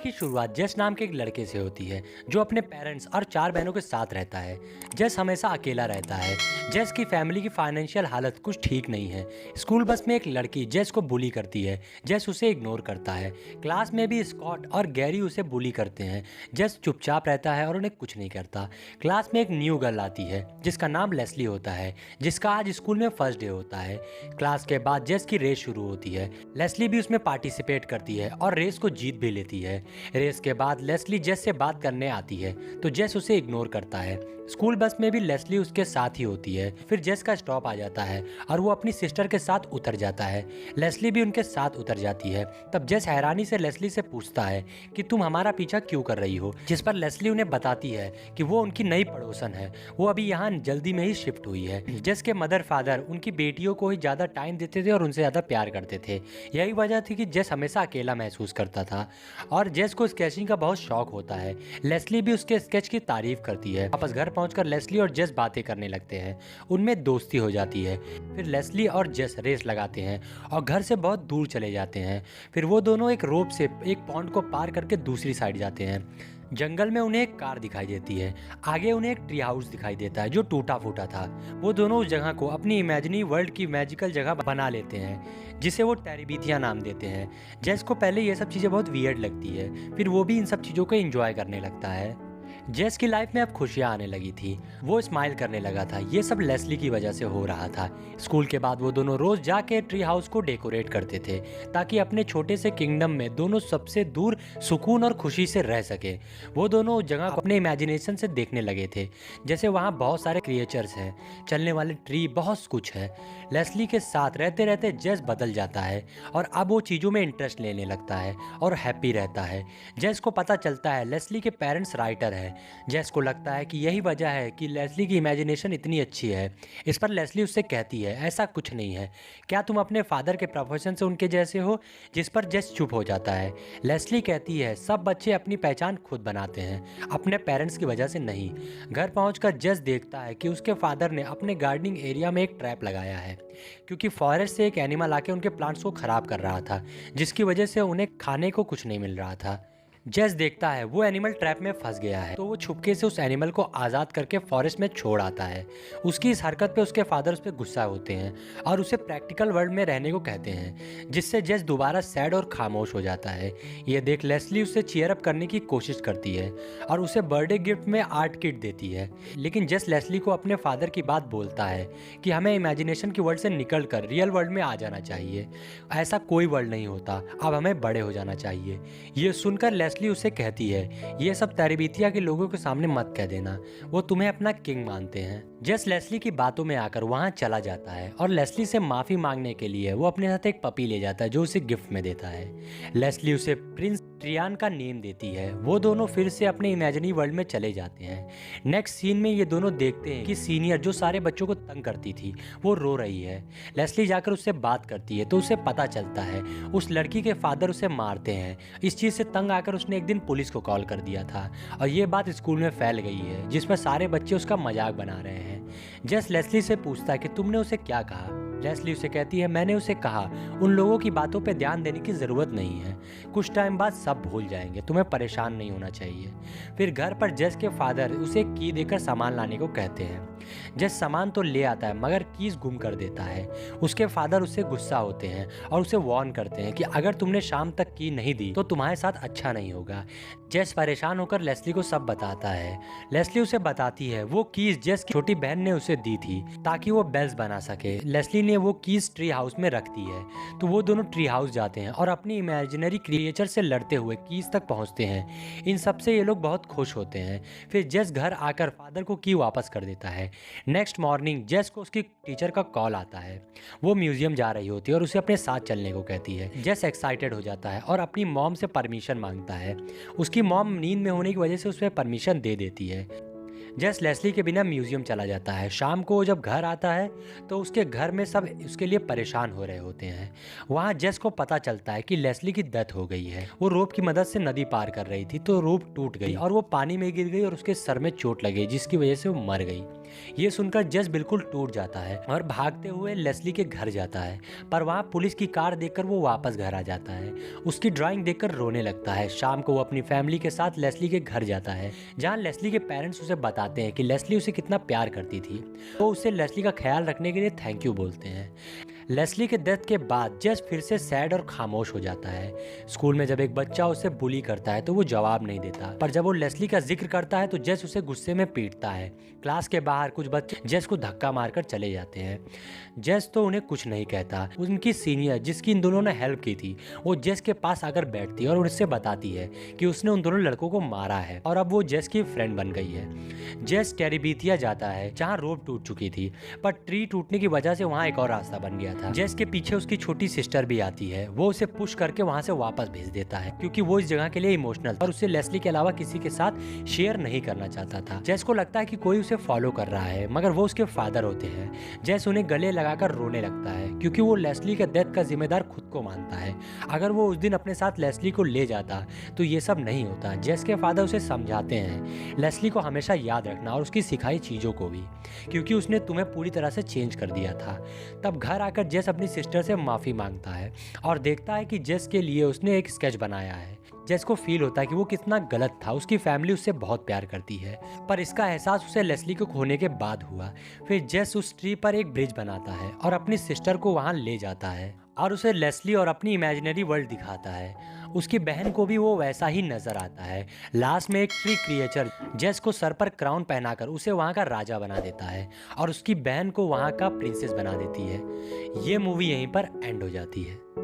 की शुरुआत जेस नाम के एक लड़के से होती है जो अपने पेरेंट्स और 4 बहनों के साथ रहता है। जेस हमेशा अकेला रहता है। जेस की फैमिली की फाइनेंशियल हालत कुछ ठीक नहीं है। स्कूल बस में एक लड़की जेस को बुली करती है। जेस उसे इग्नोर करता है। क्लास में भी स्कॉट और गैरी उसे बुली करते हैं। जेस चुपचाप रहता है और उन्हें कुछ नहीं करता। क्लास में एक न्यू गर्ल आती है जिसका नाम लेस्ली होता है, जिसका आज स्कूल में फर्स्ट डे होता है। क्लास के बाद जेस की रेस शुरू होती है। लेस्ली भी उसमें पार्टिसिपेट करती है और रेस को जीत भी लेती है। रेस के बाद लेस्ली जेस से बात करने आती है तो जेस उसे इग्नोर करता है। स्कूल बस में भी लेस्ली उसके साथ ही होती है। फिर जेस का स्टॉप आ जाता है और वो अपनी सिस्टर के साथ उतर जाता है। लेस्ली भी उनके साथ उतर जाती है। तब जेस हैरानी से लेस्ली से पूछता है कि तुम हमारा पीछा क्यों कर रही हो, जिस पर लेस्ली उन्हें बताती है कि वो उनकी नई पड़ोसन है, वो अभी यहाँ जल्दी में ही शिफ्ट हुई है। जेस के मदर फादर उनकी बेटियों को ही ज़्यादा टाइम देते थे और उनसे ज़्यादा प्यार करते थे। यही वजह थी कि जेस हमेशा अकेला महसूस करता था और जेस को स्केचिंग का बहुत शौक होता है। लेस्ली भी उसके स्केच की तारीफ करती है। वापस घर पहुंचकर लेस्ली और जेस बातें करने लगते हैं। उनमें दोस्ती हो जाती है। फिर लेस्ली और जेस रेस लगाते हैं और घर से बहुत दूर चले जाते हैं। फिर वो दोनों एक रोप से एक पॉन्ड को पार करके दूसरी साइड जाते हैं। जंगल में उन्हें एक कार दिखाई देती है। आगे उन्हें एक ट्री हाउस दिखाई देता है जो टूटा फूटा था। वो दोनों उस जगह को अपनी इमेजिनी वर्ल्ड की मैजिकल जगह बना लेते हैं जिसे वो टेरिबिथिया नाम देते हैं। जेस को पहले ये सब चीज़ें बहुत वियर्ड लगती है, फिर वो भी इन सब चीज़ों को एंजॉय करने लगता है। जेस की लाइफ में अब खुशियां आने लगी थी। वो स्माइल करने लगा था। ये सब लेस्ली की वजह से हो रहा था। स्कूल के बाद वो दोनों रोज जाके ट्री हाउस को डेकोरेट करते थे ताकि अपने छोटे से किंगडम में दोनों सबसे दूर सुकून और खुशी से रह सके। वो दोनों उस जगह को अपने इमेजिनेशन से देखने लगे थे, जैसे वहाँ बहुत सारे क्रिएचर्स हैं, चलने वाले ट्री, बहुत कुछ है। लेस्ली के साथ रहते रहते जेस बदल जाता है और अब वो चीज़ों में इंटरेस्ट लेने लगता है और हैप्पी रहता है। जेस को पता चलता है लेस्ली के पेरेंट्स राइटर है। जेस को लगता है कि यही वजह है कि लेस्ली की इमेजिनेशन इतनी अच्छी है। इस पर लेस्ली उससे कहती है ऐसा कुछ नहीं है, क्या तुम अपने फादर के प्रोफेशन से उनके जैसे हो, जिस पर जेस चुप हो जाता है। लेस्ली कहती है सब बच्चे अपनी पहचान खुद बनाते हैं, अपने पेरेंट्स की वजह से नहीं। घर पहुंचकर जेस देखता है कि उसके फादर ने अपने गार्डनिंग एरिया में एक ट्रैप लगाया है क्योंकि फॉरेस्ट से एक एनिमल आके उनके प्लांट्स को खराब कर रहा था, जिसकी वजह से उन्हें खाने को कुछ नहीं मिल रहा था। जेस देखता है वो एनिमल ट्रैप में फंस गया है तो वो छुपके से उस एनिमल को आज़ाद करके फॉरेस्ट में छोड़ आता है। उसकी इस हरकत पे उसके फादर उस पर गुस्सा होते हैं और उसे प्रैक्टिकल वर्ल्ड में रहने को कहते हैं, जिससे जेस दोबारा सैड और खामोश हो जाता है। ये देख लेस्ली उसे चीयर अप करने की कोशिश करती है और उसे बर्थडे गिफ्ट में आर्ट किट देती है। लेकिन जेस लेस्ली को अपने फादर की बात बोलता है कि हमें इमेजिनेशन की वर्ल्ड से निकल कर रियल वर्ल्ड में आ जाना चाहिए। ऐसा कोई वर्ल्ड नहीं होता, अब हमें बड़े हो जाना चाहिए। ये सुनकर लेस्ली उसे कहती है ये सब टेरिबिथिया के लोगों के सामने मत कह देना, वो तुम्हें अपना किंग मानते हैं। जेस लेस्ली की बातों में आकर वहां चला जाता है और लेस्ली से माफी मांगने के लिए वो अपने साथ एक पपी ले जाता है जो उसे गिफ्ट में देता है। लेस्ली उसे प्रिंस ट्रियान का नेम देती है। वो दोनों फिर से अपने इमेजिनी वर्ल्ड में चले जाते हैं। नेक्स्ट सीन में ये दोनों देखते हैं कि सीनियर जो सारे बच्चों को तंग करती थी वो रो रही है। लेस्ली जाकर उससे बात करती है तो उसे पता चलता है उस लड़की के फादर उसे मारते हैं। इस चीज़ से तंग आकर उसने एक दिन पुलिस को कॉल कर दिया था और ये बात स्कूल में फैल गई है जिसमें सारे बच्चे उसका मजाक बना रहे हैं। जेस लेस्ली से पूछता है कि तुमने उसे क्या कहा। लेस्ली उसे कहती है मैंने उसे कहा उन लोगों की बातों पे ध्यान देने की ज़रूरत नहीं है, कुछ टाइम बाद सब भूल जाएंगे, तुम्हें परेशान नहीं होना चाहिए। फिर घर पर जेस के फादर उसे की देकर सामान लाने को कहते हैं। जेस सामान तो ले आता है मगर कीज गुम कर देता है। उसके फादर उससे गुस्सा होते हैं और उसे वार्न करते हैं कि अगर तुमने शाम तक की नहीं दी तो तुम्हारे साथ अच्छा नहीं होगा। जेस परेशान होकर लेस्ली को सब बताता है। लेस्ली उसे बताती है वो कीज जेस की छोटी बहन ने उसे दी थी ताकि वो बेल्स बना सके। लेस्ली ने वो कीज ट्री हाउस में रख दी है तो वो दोनों ट्री हाउस जाते हैं और अपनी इमेजिनरी क्रिएचर से लड़ते हुए कीज तक पहुंचते हैं। इन सब से ये लोग बहुत खुश होते हैं। फिर जेस घर आकर फादर को की वापस कर देता है। नेक्स्ट मॉर्निंग जेस को उसकी टीचर का कॉल आता है। वो म्यूजियम जा रही होती है और उसे अपने साथ चलने को कहती है। जेस एक्साइटेड हो जाता है और अपनी मॉम से परमिशन मांगता है। उसकी मॉम नींद में होने की वजह से उसे परमिशन दे देती है। जेस लेस्ली के बिना म्यूजियम चला जाता है। शाम को जब घर आता है तो उसके घर में सब उसके लिए परेशान हो रहे होते हैं। वहाँ जेस को पता चलता है कि लेस्ली की डेथ हो गई है। वो रोप की मदद से नदी पार कर रही थी तो रोप टूट गई और वो पानी में गिर गई और उसके सर में चोट लगी जिसकी वजह से वो मर गई। ये सुनकर जेस बिल्कुल टूट जाता है और भागते हुए लेस्ली के घर जाता है, पर वहाँ पुलिस की कार देखकर वो वापस घर आ जाता है। उसकी ड्राइंग देखकर रोने लगता है। शाम को वो अपनी फैमिली के साथ लेस्ली के घर जाता है, जहाँ लेस्ली के पेरेंट्स उसे बताते हैं कि लेस्ली उसे कितना प्यार करती थी। वो उसे लेस्ली का ख्याल रखने के लिए थैंक यू बोलते हैं। लेस्ली के डेथ के बाद जेस फिर से सैड और खामोश हो जाता है। स्कूल में जब एक बच्चा उसे बुली करता है तो वो जवाब नहीं देता, पर जब वो लेस्ली का जिक्र करता है तो जेस उसे गुस्से में पीटता है। क्लास के बाहर कुछ बच्चे जेस को धक्का मारकर चले जाते हैं। जेस तो उन्हें कुछ नहीं कहता। उनकी सीनियर, जिसकी इन दोनों ने हेल्प की थी, वो जेस के पास आकर बैठती है और उससे बताती है कि उसने उन दोनों लड़कों को मारा है और अब वो जेस की फ्रेंड बन गई है। जेस टेरिबीथिया जाता है, जहाँ रोड टूट चुकी थी, पर ट्री टूटने की वजह से वहाँ एक और रास्ता बन गया था। जेस के पीछे उसकी छोटी सिस्टर भी आती है। वो उसे पुश करके वहाँ से वापस भेज देता है, क्योंकि वो इस जगह के लिए इमोशनल और उसे लेस्ली के अलावा किसी के साथ शेयर नहीं करना चाहता था। जेस को लगता है कि कोई उसे फॉलो कर रहा है, मगर वो उसके फादर होते हैं। जेस उन्हें गले लगाकर रोने लगता है, क्योंकि वो लेस्ली के डेथ का जिम्मेदार खुद को मानता है। अगर वो उस दिन अपने साथ लेस्ली को ले जाता तो ये सब नहीं होता। जेस के फादर उसे समझाते हैं लेस्ली को हमेशा याद रखना और उसकी सिखाई चीज़ों को भी, क्योंकि उसने तुम्हें पूरी तरह से चेंज कर दिया था। तब घर आकर जेस अपनी सिस्टर से माफ़ी मांगता है और देखता है कि जेस के लिए उसने एक स्केच बनाया है। जेस को फील होता है कि वो कितना गलत था। उसकी फैमिली उससे बहुत प्यार करती है, पर इसका एहसास उसे लेस्ली को खोने के बाद हुआ। फिर जेस उस ट्री पर एक ब्रिज बनाता है और अपनी सिस्टर को वहाँ ले जाता है और उसे लेस्ली और अपनी इमेजिनरी वर्ल्ड दिखाता है। उसकी बहन को भी वो वैसा ही नजर आता है। लास्ट में एक ट्री क्रिएचर जेस को सर पर क्राउन पहनाकर उसे वहाँ का राजा बना देता है और उसकी बहन को वहाँ का प्रिंसेस बना देती है। ये मूवी यहीं पर एंड हो जाती है।